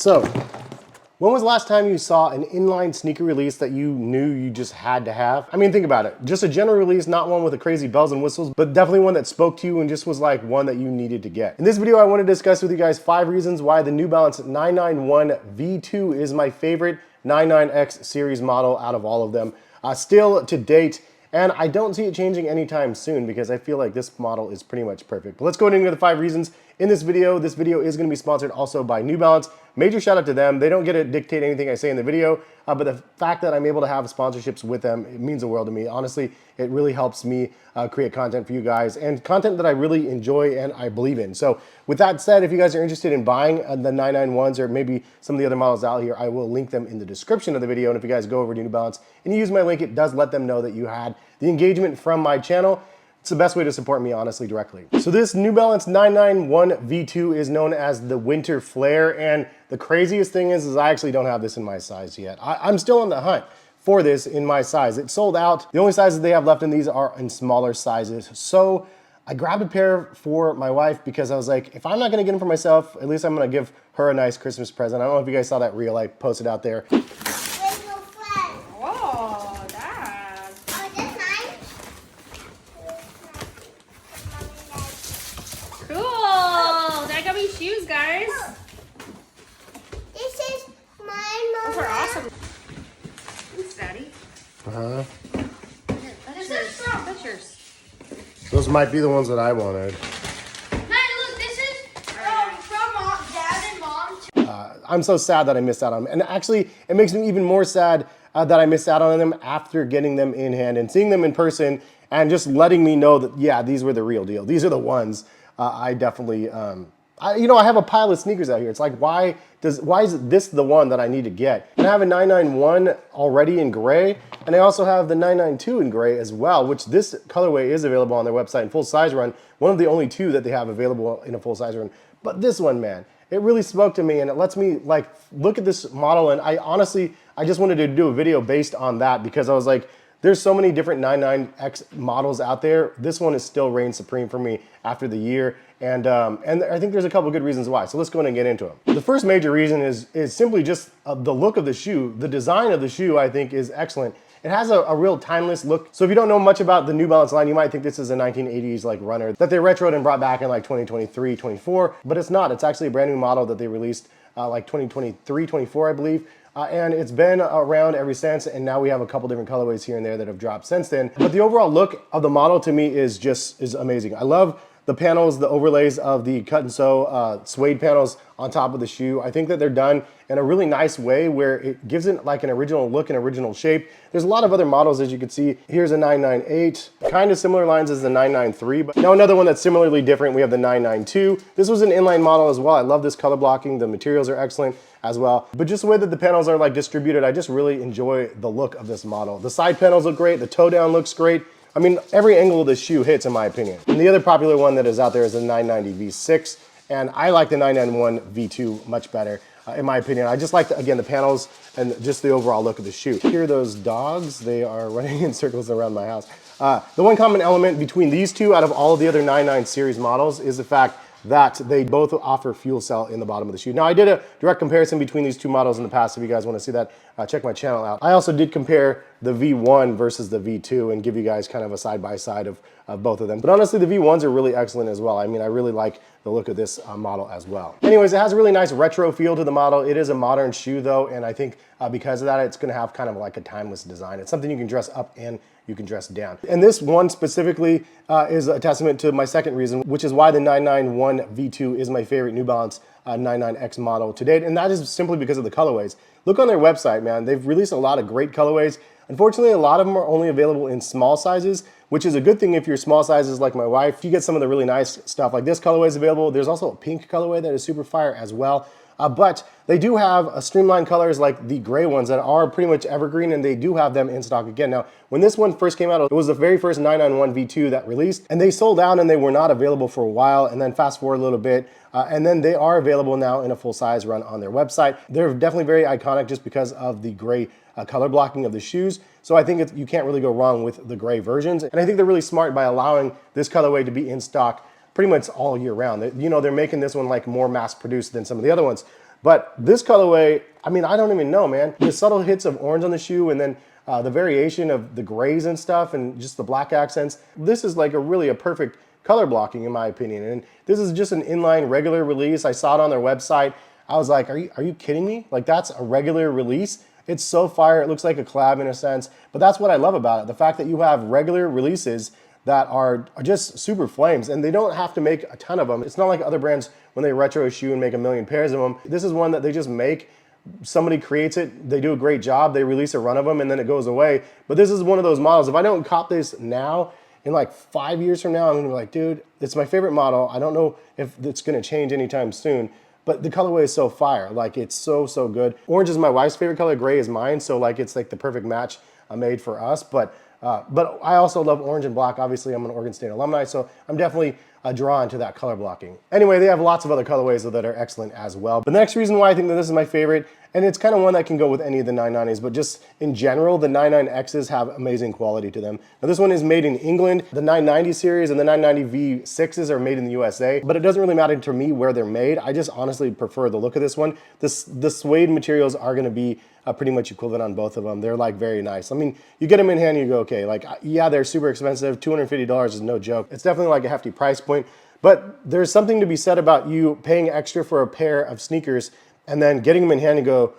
So, when was the last time you saw an inline sneaker release that you knew you just had to have? I mean, think about it. Just a general release, not one with the crazy bells and whistles, but definitely one that spoke to you and just was like one that you needed to get. In this video, I want to discuss with you guys 5 reasons why the New Balance 991 V2 is my favorite 99X series model out of all of them. Still to date, and I don't see it changing anytime soon because I feel like this model is pretty much perfect. But let's go into the 5 reasons in this video. This video is going to be sponsored also by New Balance. Major shout out to them. They don't get to dictate anything I say in the video, but the fact that I'm able to have sponsorships with them, it means the world to me. Honestly, it really helps me create content for you guys and content that I really enjoy and I believe in. So with that said, if you guys are interested in buying the 991s or maybe some of the other models out here, I will link them in the description of the video. And if you guys go over to New Balance and you use my link, it does let them know that you had the engagement from my channel. It's the best way to support me, honestly, directly. So this New Balance 991 V2 is known as the Winter Flare, and the craziest thing is I actually don't have this in my size yet. I'm still on the hunt for this in my size. It sold out. The only sizes they have left in these are in smaller sizes. So I grabbed a pair for my wife because I was like, if I'm not gonna get them for myself, at least I'm gonna give her a nice Christmas present. I don't know if you guys saw that reel I posted out there. Shoes, guys. This is my mom. Those are awesome. Thanks, Daddy. That's yours. Those might be the ones that I wanted. Look, this is from Dad and Mom. I'm so sad that I missed out on them. And actually, it makes me even more sad that I missed out on them after getting them in hand and seeing them in person and just letting me know that, yeah, these were the real deal. These are the ones I definitely... I have a pile of sneakers out here. It's like, why is this the one that I need to get? And I have a 991 already in gray, and I also have the 992 in gray as well, which this colorway is available on their website in full size run. One of the only 2 that they have available in a full size run. But this one, man, it really spoke to me, and it lets me like look at this model. And I just wanted to do a video based on that because I was like, there's so many different 99X models out there. This one is still reigns supreme for me after the year. And I think there's a couple good reasons why. So let's go ahead and get into them. The first major reason is simply just the look of the shoe. The design of the shoe, I think, is excellent. It has a real timeless look. So if you don't know much about the New Balance line, you might think this is a 1980s like runner that they retroed and brought back in like 2023, 24, but it's not. It's actually a brand new model that they released like 2023, 24, I believe. And it's been around ever since, and now we have a couple different colorways here and there that have dropped since then. But the overall look of the model to me is amazing. I love the panels, the overlays of the cut and sew suede panels on top of the shoe. I think that they're done in a really nice way where it gives it like an original look and original shape. There's a lot of other models, as you can see. Here's a 998, kind of similar lines as the 993, but now another one that's similarly different. We have the 992. This was an inline model as well. I love this color blocking. The materials are excellent as well. But just the way that the panels are like distributed, I just really enjoy the look of this model. The side panels look great. The toe down looks great. I mean, every angle of the shoe hits in my opinion. And the other popular one that is out there is the 990 V6. And I like the 991 V2 much better, in my opinion. I just like, again, the panels and just the overall look of the shoe. Here are those dogs. They are running in circles around my house. The one common element between these two out of all of the other 99 series models is the fact that they both offer FuelCell in the bottom of the shoe. Now, I did a direct comparison between these 2 models in the past. If you guys want to see that, check my channel out. I also did compare the V1 versus the V2 and give you guys kind of a side-by-side of both of them. But honestly, the V1s are really excellent as well. I mean, I really like the look of this model as well. Anyways, it has a really nice retro feel to the model. It is a modern shoe though, and I think because of that, it's gonna have kind of like a timeless design. It's something you can dress up and you can dress down. And this one specifically is a testament to my second reason, which is why the 991 V2 is my favorite New Balance 99X model to date, and that is simply because of the colorways. Look on their website, man. They've released a lot of great colorways. Unfortunately, a lot of them are only available in small sizes, which is a good thing if you're small sizes like my wife. You get some of the really nice stuff like this colorway is available. There's also a pink colorway that is super fire as well. But they do have streamlined colors like the gray ones that are pretty much evergreen, and they do have them in stock again. Now, when this one first came out, it was the very first 991 V2 that released, and they sold out and they were not available for a while. And then fast forward a little bit, and then they are available now in a full size run on their website. They're definitely very iconic just because of the gray color blocking of the shoes. So I think you can't really go wrong with the gray versions. And I think they're really smart by allowing this colorway to be in stock pretty much all year round. You know, they're making this one like more mass produced than some of the other ones. But this colorway, I mean, I don't even know, man. The subtle hits of orange on the shoe, and then the variation of the grays and stuff, and just the black accents. This is like really a perfect color blocking in my opinion. And this is just an inline regular release. I saw it on their website. I was like, are you kidding me? Like, that's a regular release? It's so fire. It looks like a collab in a sense, but that's what I love about it. The fact that you have regular releases that are just super flames, and they don't have to make a ton of them. It's not like other brands when they retro a shoe and make a million pairs of them. This is one that they just make. Somebody creates it, they do a great job, they release a run of them, and then it goes away. But this is one of those models. If I don't cop this now, in like 5 years from now, I'm gonna be like, dude, it's my favorite model. I don't know if it's gonna change anytime soon, but the colorway is so fire. Like, it's so good. Orange is my wife's favorite color, gray is mine, so like it's like the perfect match made for us. But I also love orange and black. Obviously, I'm an Oregon State alumni, so I'm definitely drawn to that color blocking. Anyway, they have lots of other colorways that are excellent as well. But the next reason why I think that this is my favorite, and it's kind of one that can go with any of the 990s, but just in general, the 99Xs have amazing quality to them. Now, this one is made in England. The 990 series and the 990 V6s are made in the USA, but it doesn't really matter to me where they're made. I just honestly prefer the look of this one. The suede materials are gonna be pretty much equivalent on both of them. They're like very nice. I mean, you get them in hand and you go, okay, like, yeah, they're super expensive. $250 is no joke. It's definitely like a hefty price point, but there's something to be said about you paying extra for a pair of sneakers and then getting them in hand and go,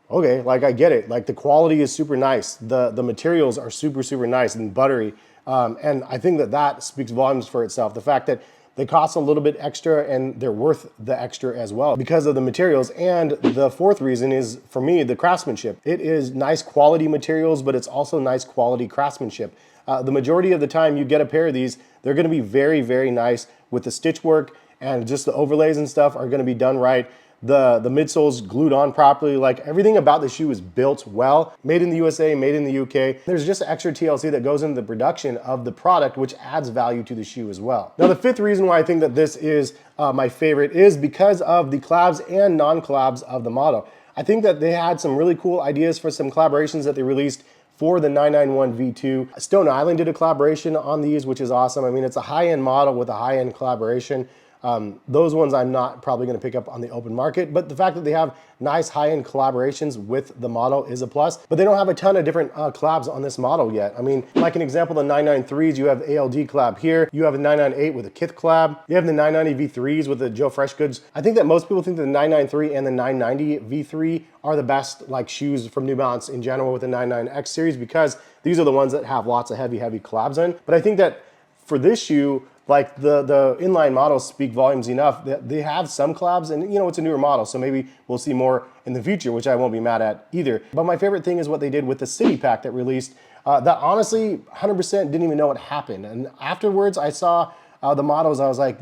okay, like, I get it. Like, the quality is super nice. The materials are super nice and buttery. And I think that speaks volumes for itself. The fact that they cost a little bit extra and they're worth the extra as well because of the materials. And the fourth reason is, for me, the craftsmanship. It is nice quality materials, but it's also nice quality craftsmanship. The majority of the time you get a pair of these, they're gonna be very nice with the stitch work, and just the overlays and stuff are gonna be done right. The midsole's glued on properly. Like, everything about the shoe is built well, made in the USA, made in the UK. There's just extra TLC that goes into the production of the product, which adds value to the shoe as well. Now, the fifth reason why I think that this is my favorite is because of the collabs and non-collabs of the model. I think that they had some really cool ideas for some collaborations that they released for the 991 V2. Stone Island did a collaboration on these, which is awesome. I mean, it's a high-end model with a high-end collaboration. Those ones I'm not probably going to pick up on the open market, but the fact that they have nice high-end collaborations with the model is a plus. But they don't have a ton of different collabs on this model yet. I mean, like an example, the 993s, you have ALD collab here. You have a 998 with a Kith collab. You have the 990 V3s with the Joe Freshgoods. I think that most people think that the 993 and the 990 V3 are the best like shoes from New Balance in general with the 99X series, because these are the ones that have lots of heavy collabs in. But I think that for this shoe, like the inline models speak volumes enough that they have some collabs, and you know, it's a newer model, so maybe we'll see more in the future, which I won't be mad at either. But my favorite thing is what they did with the City Pack that released, that honestly 100% didn't even know what happened. And afterwards I saw the models, I was like,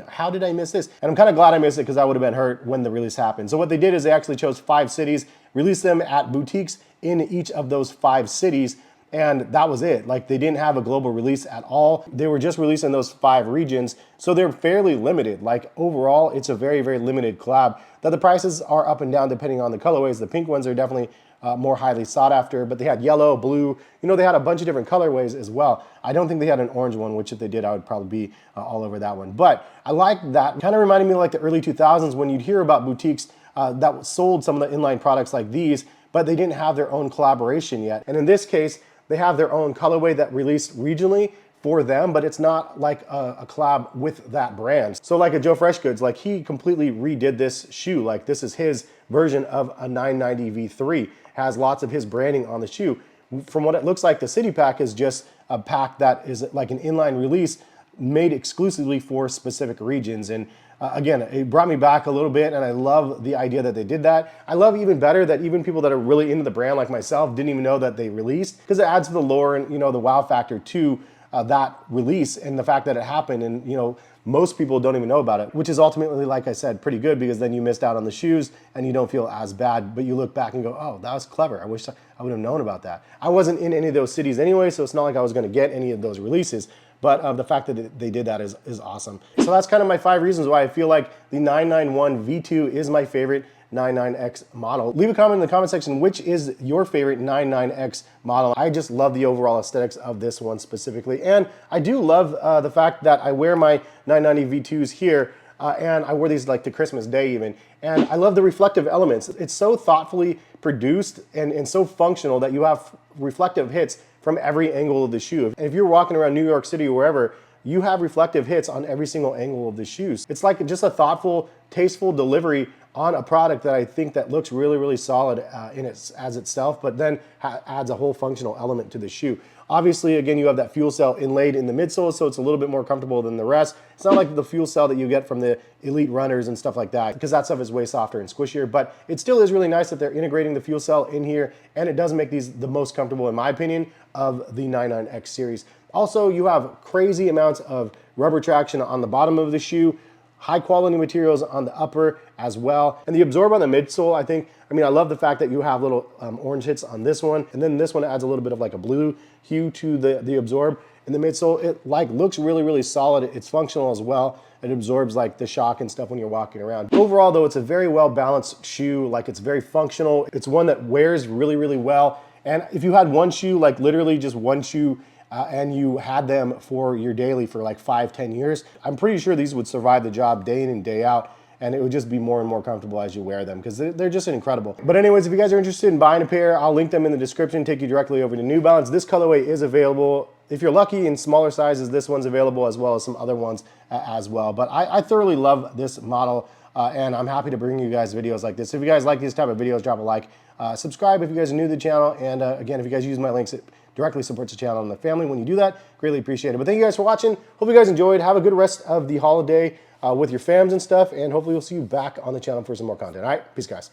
how did I miss this? And I'm kind of glad I missed it, because I would have been hurt when the release happened. So what they did is they actually chose 5 cities, released them at boutiques in each of those 5 cities, and that was it. Like, they didn't have a global release at all. They were just releasing those 5 regions, so they're fairly limited. Like, overall, it's a very limited collab. That the prices are up and down depending on the colorways. The pink ones are definitely more highly sought after, but they had yellow, blue, you know, they had a bunch of different colorways as well. I don't think they had an orange one, which if they did, I would probably be all over that one. But I like that. Kind of reminded me of like the early 2000s when you'd hear about boutiques that sold some of the inline products like these, but they didn't have their own collaboration yet. And in this case, they have their own colorway that released regionally for them, but it's not like a collab with that brand. So like a Joe Freshgoods, like he completely redid this shoe. Like, this is his version of a 990 V3, has lots of his branding on the shoe. From what it looks like, the City Pack is just a pack that is like an inline release made exclusively for specific regions. And again, it brought me back a little bit, and I love the idea that they did that. I love even better that even people that are really into the brand like myself didn't even know that they released, because it adds to the lore and, you know, the wow factor to that release, and the fact that it happened, and you know, most people don't even know about it, which is ultimately, like I said, pretty good, because then you missed out on the shoes and you don't feel as bad, but you look back and go, oh, that was clever. I wish I would have known about that. I wasn't in any of those cities anyway, so it's not like I was going to get any of those releases. But the fact that they did that is awesome. So that's kind of my 5 reasons why I feel like the 991 V2 is my favorite 99X model. Leave a comment in the comment section, which is your favorite 99X model. I just love the overall aesthetics of this one specifically. And I do love the fact that I wear my 990 V2s here and I wore these like to Christmas Day even. And I love the reflective elements. It's so thoughtfully produced and so functional that you have reflective hits from every angle of the shoe. And if you're walking around New York City or wherever, you have reflective hits on every single angle of the shoes. It's like just a thoughtful, tasteful delivery on a product that I think that looks really, really solid as itself, but then adds a whole functional element to the shoe. Obviously, again, you have that FuelCell inlaid in the midsole, so it's a little bit more comfortable than the rest. It's not like the FuelCell that you get from the elite runners and stuff like that, because that stuff is way softer and squishier, but it still is really nice that they're integrating the FuelCell in here, and it does make these the most comfortable, in my opinion, of the 99X series. Also, you have crazy amounts of rubber traction on the bottom of the shoe, high quality materials on the upper as well. And the Absorb on the midsole, I love the fact that you have little orange hits on this one, and then this one adds a little bit of like a blue hue to the Absorb in the midsole. It like looks really, really solid. It's functional as well. It absorbs like the shock and stuff when you're walking around. Overall though, it's a very well balanced shoe. Like it's very functional. It's one that wears really, really well. And if you had one shoe, like literally just one shoe, and you had them for your daily for like 5-10 years, I'm pretty sure these would survive the job day in and day out, and it would just be more and more comfortable as you wear them, because they're just incredible. But anyways, if you guys are interested in buying a pair, I'll link them in the description, take you directly over to New Balance. This colorway is available. If you're lucky, in smaller sizes, this one's available, as well as some other ones as well. But I thoroughly love this model, and I'm happy to bring you guys videos like this. If you guys like these type of videos, drop a like. Subscribe if you guys are new to the channel, and again, if you guys use my links, it directly supports the channel and the family. When you do that, greatly appreciate it. But thank you guys for watching. Hope you guys enjoyed. Have a good rest of the holiday with your fams and stuff, and hopefully we'll see you back on the channel for some more content. All right, peace, guys.